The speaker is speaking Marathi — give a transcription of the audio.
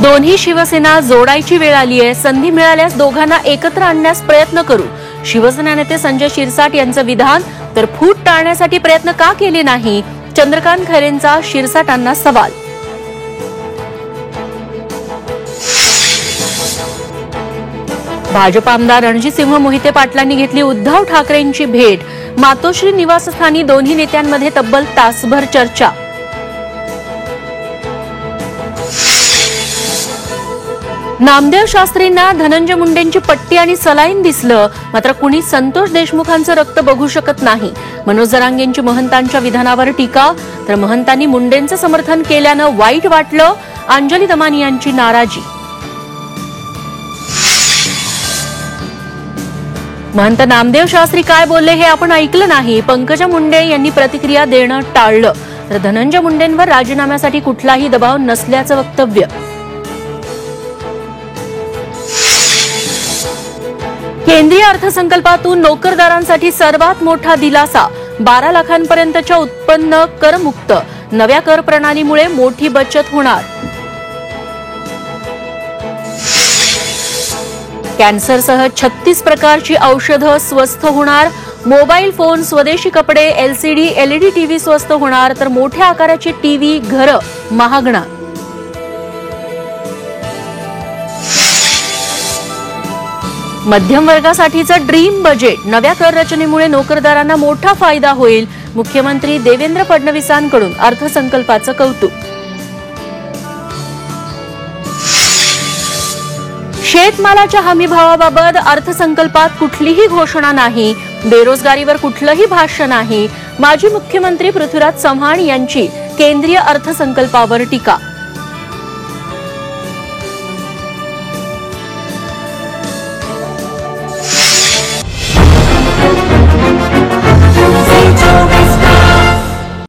दोन्ही शिवसेना जोडायची वेळ आली आहे. संधी मिळाल्यास दोघांना एकत्र आणण्यास प्रयत्न करू. शिवसेना नेते संजय शिरसाट यांचं विधान. तर फूट टाळण्यासाठी प्रयत्न का केले नाही, चंद्रकांत खैरेंचा शिरसाटांना सवाल. भाजप आमदार रणजितसिंह मोहिते पाटलांनी घेतली उद्धव ठाकरेंची भेट. मातोश्री निवासस्थानी दोन्ही नेत्यांमध्ये तब्बल तासभर चर्चा. नामदेव शास्त्रींना धनंजय मुंडेंची पट्टी आणि सलाईन दिसलं, मात्र कुणी संतोष देशमुखांचं रक्त बघू शकत नाही. मनोज जरांगेंची महंतांच्या विधानावर टीका. तर महंतांनी मुंडेंचं समर्थन केल्यानं वाईट वाटलं, अंजली दमानी यांची नाराजी. महंत नामदेव शास्त्री काय बोलले हे आपण ऐकलं नाही. पंकजा मुंडे यांनी प्रतिक्रिया देणं टाळलं. तर धनंजय मुंडेंवर राजीनाम्यासाठी कुठलाही दबाव नसल्याचं वक्तव्य. केंद्रीय अर्थसंकल्पातून नोकरदारांसाठी सर्वात मोठा दिलासा. 12 लाखांपर्यंतच्या उत्पन्न करमुक्त. नव्या कर प्रणालीमुळे मोठी बचत होणार. कॅन्सरसह 36 प्रकारची औषधं स्वस्त होणार. मोबाईल फोन, स्वदेशी कपडे, एलसीडी, एलईडी टीव्ही स्वस्त होणार. तर मोठ्या आकाराची टीव्ही, घरं महागणार. मध्यम वर्गासाठीचं ड्रीम बजेट. नव्या कर रचनेमुळे नोकरदारांना मोठा फायदा होईल. मुख्यमंत्री देवेंद्र फडणवीसांकडून अर्थसंकल्पाचं कौतुक. शेतमालाच्या हमीभावाबाबत अर्थसंकल्पात कुठलीही घोषणा नाही. बेरोजगारीवर कुठलंही भाष्य नाही. माजी मुख्यमंत्री पृथ्वीराज चव्हाण यांची केंद्रीय अर्थसंकल्पावर टीका.